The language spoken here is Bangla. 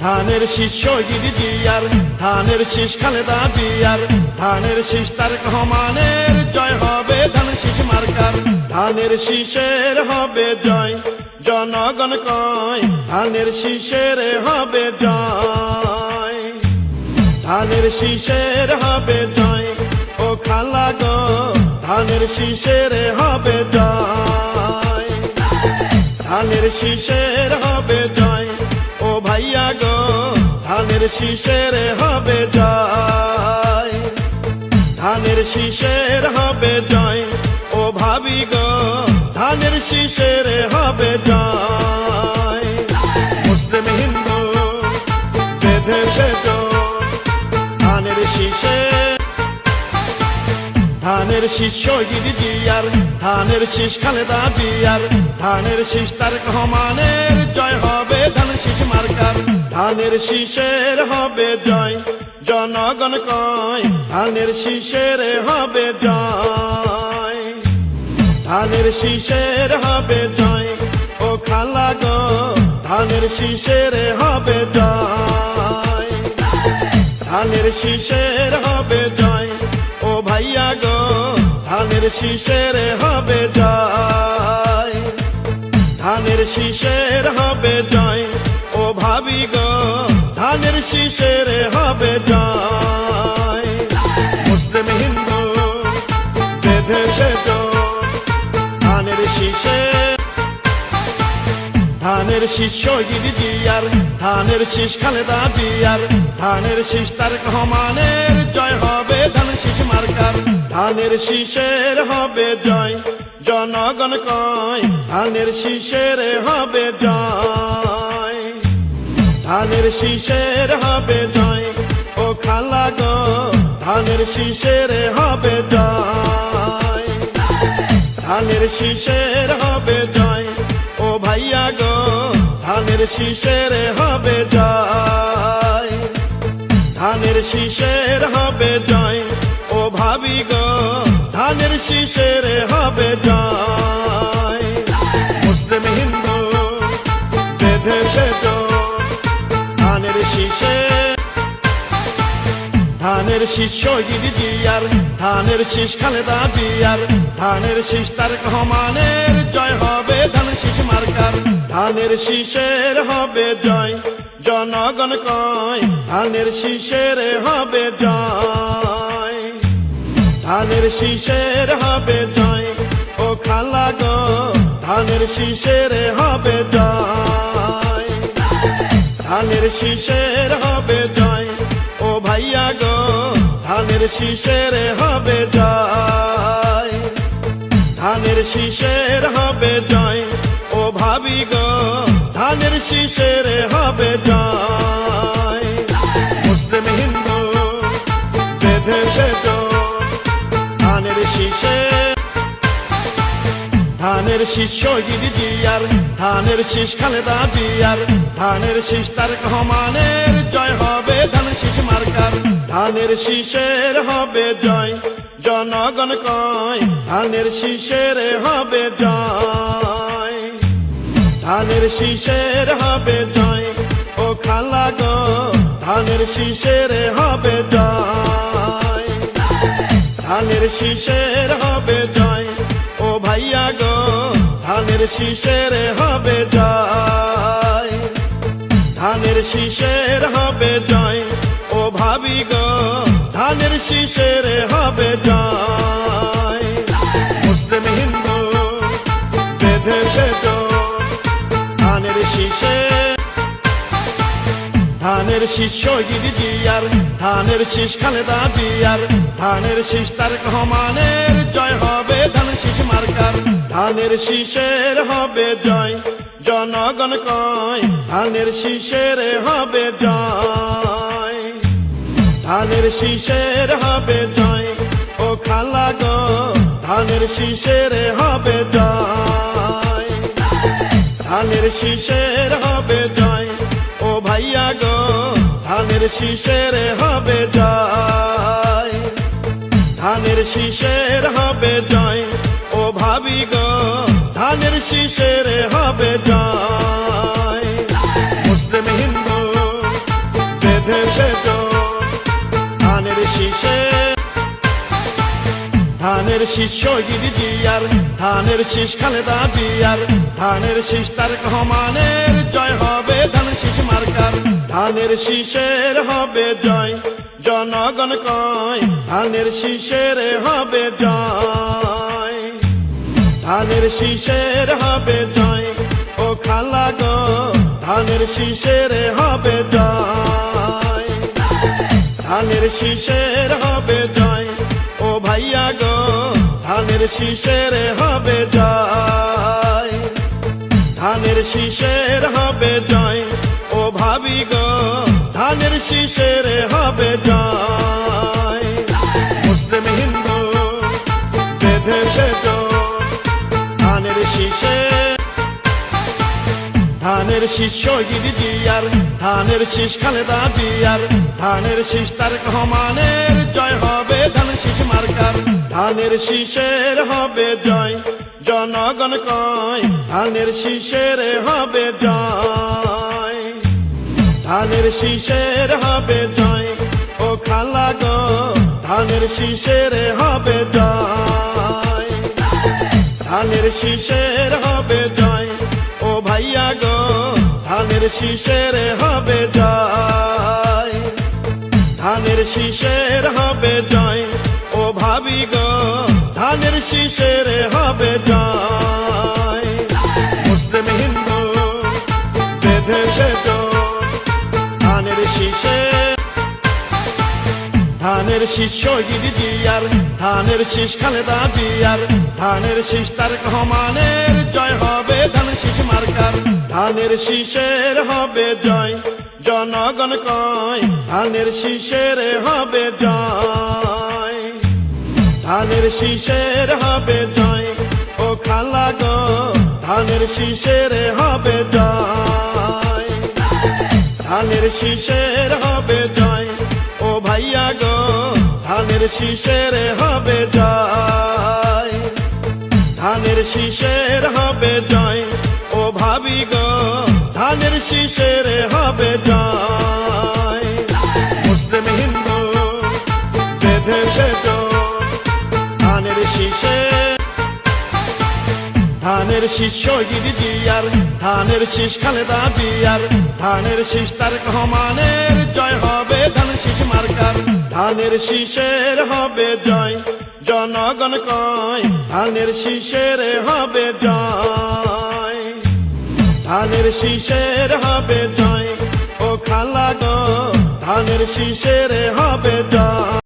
ধানের শীষ শহীদ জিয়ার, ধানের শীষ খালেদা জিয়ার, ধানের শীষ তারেক রহমানের, জয় হবে ধান শীষ মার্কার। ধানের শীষের হবে জয়, জনগণ কয় ধানের শীষের হবে জয়। ধানের শীষের হবে জয়, ও খালা গো ধানের শীষের হবে জয়। ধানের শীষের হবে জয়, ও ভাইয়া গো ধানের শীষের হবে জয়। ধানের শীষের হবে জয়, ও ভাবি গো ধানের শীষের হবে জয়। মুসলিম হিন্দু বেঁধেছে ধানের শীষে, ধানের শীষ শহীদ জিয়ার, ধানের শীষ খালেদা জিয়ার, ধানের শীষ তারেক রহমানের, জয় হবে ধান শীষ মার্কার। ধানের শীষের হবে জয়, জনগণ কয় ধানের শীষের হবে জয়। ধানের শীষের হবে জয়, ও খালা গো ধানের শীষের হবে জয়। ধানের শীষের হবে জয়, ও ভাইয়া গো ধানের শীষের হবে জয়। ধানের শীষের হবে জয়, ও ভাবি গো ধানের শীষের হবে জয়। মুসলিম হিন্দু বেঁধেছে ধানের শীষে, ধানের শীষ শহীদ জিয়ার, ধানের শীষ খালেদা জিয়ার, ধানের শীষ তারেক রহমানের, জয় হবে ধান শীষ মার্কার। ধানের শীষের হবে জয়, জনগণ কয় ধানের শীষের হবে জয়। ধানের শীষের হবে জয়, ও খালা গো ধানের শীষের হবে জয়। ধানের শীষের হবে জয়, ও ভাইয়া গো ধানের শীষের হবে জয়। ধানের শীষের হবে জয়, ও ভাবি গো ধানের শীষের হবে জয়। মুসলিম হিন্দু বেঁধেছে ধানের শীষে, ধানের শীষ শহীদ জিয়ার, ধানের শীষ খালেদা জিয়ার, ধানের শীষ তারেক রহমানের, জয় হবে ধান শীষ মার্কার। ধানের শীষের হবে জয়, জনগণ কয় ধানের শীষের হবে জয়। ধানের শীষের হবে জয়, ও খালা গো ধানের শীষের হবে জয়। ধানের শীষের হবে জয়, ও ভাইয়া গো ধানের শীষের হবে জয়। ধানের শীষের হবে জয়, ও ভাবি গো ধানের শীষের হবে জয়। মুসলিম হিন্দু বেঁধেছে ধানের শীষে, ধানের শীষ শহীদ জিয়ার, ধানের শীষ খালেদা জিয়ার, ধানের শীষ তারেক রহমানের, জয় হবে ধান শীষ মার্কার। ধানের শীষের হবে জয়, জনগণ কয় ধানের শীষের হবে জয়। ধানের শীষের হবে জয়, ও খালা গো ধানের শীষের হবে জয়। ধানের শীষের হবে জয়, ও ভাইয়া গো ধানের শীষের হবে জয়। ধানের শীষের হবে জয়, ও ভাবি গো ধানের শীষের হবে জয়। মুসলিম হিন্দু বেঁধেছে ধানের শীষে, ধানের শীষ শহীদ জিয়ার, ধানের শীষ খালেদা জিয়ার, ধানের শীষ তারেক রহমানের, জয় হবে ধান শীষ মার্কার। ধানের শীষের হবে জয়, জনগণ কয় ধানের শীষের হবে জয়। ধানের শীষের হবে জয়, ও খালা গো ধানের শীষের হবে জয়। ধানের শীষের হবে জয়, ও ভাইয়া গো ধানের শীষের হবে জয়। ধানের শীষের হবে জয়, ও ভাবি গো ধানের শীষের হবে জয়। মুসলিম হিন্দু ধানের শীষ শহীদ জিয়ার, ধানের শীষ খালেদা জিয়ার, ধানের শীষ তারেক রহমানের, জয় হবে ধান শীষ মার্কার। ধানের শীষের হবে জয়, জনগণ কয় ধানের শীষের হবে জয়। ধানের শীষের হবে জয়, ও খালা গো ধানের শীষের হবে জয়। ধানের শীষের হবে জয়, ও ভাইয়া গো ধানের শীষের হবে জয়। ধানের শীষের হবে জয়, ও ভাবি গো ধানের শীষের হবে জয়। মুসলিম হিন্দু বেঁধেছে জোট ধানের শীষে। ধানের শীষ শহীদ জিয়ার, ধানের শীষ খালেদা জিয়ার, ধানের শীষ তারেক রহমানের, জয় হবে ধান শীষ মার্কার। ধানের শীষের হবে জয়, জনগণ কয় ধানের শীষের হবে জয়। ধানের শীষের হবে জয়, ও খালা গো ধানের শীষের হবে জয়। ধানের শীষের হবে জয়, ও ভাইয়া গো ধানের শীষের হবে জয়। ধানের শীষের হবে জয়, ও ভাবি গো ধানের শীষের হবে জয়। মুসলিম হিন্দু বেঁধেছে জোট ধানের শীষে। ধানের শীষ শহীদ জিয়ার, ধানের শীষ খালেদা জিয়ার, ধানের শীষ তারেক রহমানের, জয় হবে ধান শীষ মার্কার। ধানের শীষের হবে জয়, জনগণ কয় ধানের শীষের হবে জয়। ধানের শীষের হবে জয়, ও খালা গো ধানের শীষের হবে জয়। ধানের শীষের হবে জয়, ও ভাইয়া গো ধানের শীষের হবে জয়। ধানের শীষের হবে জয়, ও ভাবি গো ধানের শীষের হবে জয়। মুসলিম হিন্দু বেঁধেছে জোট ধানের শীষে। ধানের শীষ শহীদ জিয়ার, ধানের শীষ খালেদা জিয়ার, ধানের শীষ তারেক রহমানের, জয় হবে ধান শীষ মার্কার। ধানের শীষের হবে জয়, জনগণ কয় ধানের শীষের হবে জয়। ধানের শীষের হবে জয়, ও খালা গো ধানের শীষের হবে জয়।